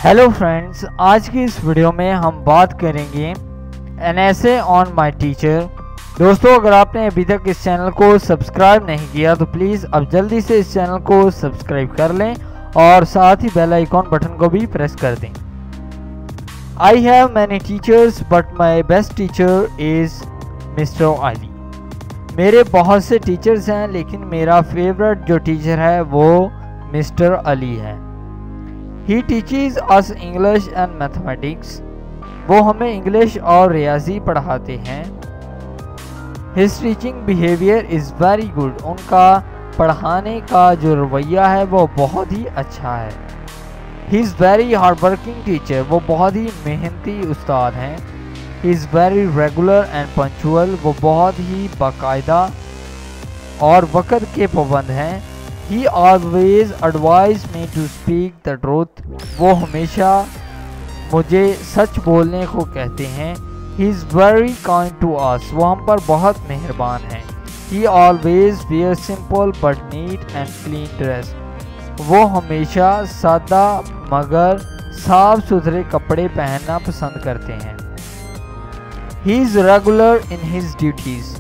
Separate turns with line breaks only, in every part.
Hello friends, आज की इस वीडियो में हम बात करेंगे an essay on my teacher. दोस्तों, अगर आपने अभी तक इस चैनल को सब्सक्राइब नहीं किया तो प्लीज़ अब जल्दी से इस चैनल को सब्सक्राइब कर लें और साथ ही बेल आइकॉन बटन को भी प्रेस कर दें। I have many teachers but my best teacher is mister Ali. मेरे बहुत से टीचर्स हैं लेकिन मेरा फेवरेट जो टीचर है वो मिस्टर अली है। He teaches us English and mathematics. वो हमें इंग्लिश और रियाजी पढ़ाते हैं। His teaching behavior is very good. उनका पढ़ाने का जो रवैया है वो बहुत ही अच्छा है। He is very hardworking teacher. वो बहुत ही मेहनती उस्ताद हैं। He is very regular and punctual. वो बहुत ही बाकायदा और वक़्त के पाबंद हैं। He always advised me to speak the truth. वो हमेशा मुझे सच बोलने को कहते हैं। He is very kind to us. वो हम पर बहुत मेहरबान हैं। He always wears simple but neat and clean dress. वो हमेशा सादा मगर साफ सुथरे कपड़े पहनना पसंद करते हैं। He is regular in his duties.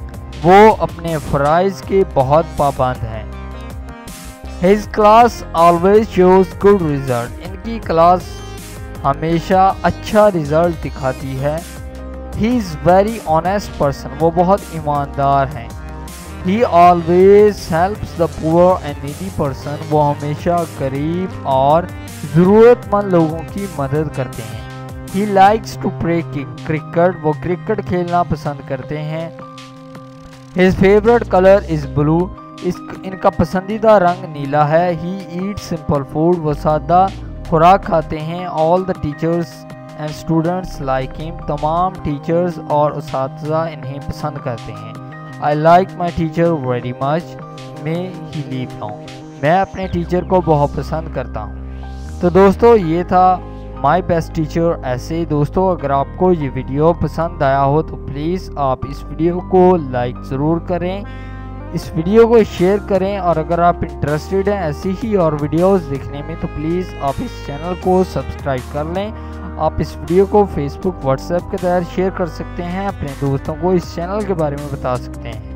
वो अपने फ़राइज़ के बहुत पाबंद हैं। His class always shows good result. इनकी क्लास हमेशा अच्छा रिजल्ट दिखाती है। He is very honest person. वो बहुत ईमानदार हैं। He always helps the poor and needy person. वो हमेशा गरीब और ज़रूरतमंद लोगों की मदद करते हैं। He likes to play cricket. वो क्रिकेट खेलना पसंद करते हैं। His favorite color is blue. इनका पसंदीदा रंग नीला है। He eats simple food. वो सादा खुराक खाते हैं। All the teachers and students like him. तमाम टीचर्स और उस्ताद इन्हें पसंद करते हैं। I like my teacher very much. May he live long. मैं अपने टीचर को बहुत पसंद करता हूँ। तो दोस्तों, ये था माई बेस्ट टीचर ऐसे। दोस्तों, अगर आपको ये वीडियो पसंद आया हो तो प्लीज़ आप इस वीडियो को लाइक ज़रूर करें, इस वीडियो को शेयर करें और अगर आप इंटरेस्टेड हैं ऐसी ही और वीडियोस देखने में तो प्लीज़ आप इस चैनल को सब्सक्राइब कर लें। आप इस वीडियो को फेसबुक व्हाट्सएप के तहत शेयर कर सकते हैं, अपने दोस्तों को इस चैनल के बारे में बता सकते हैं।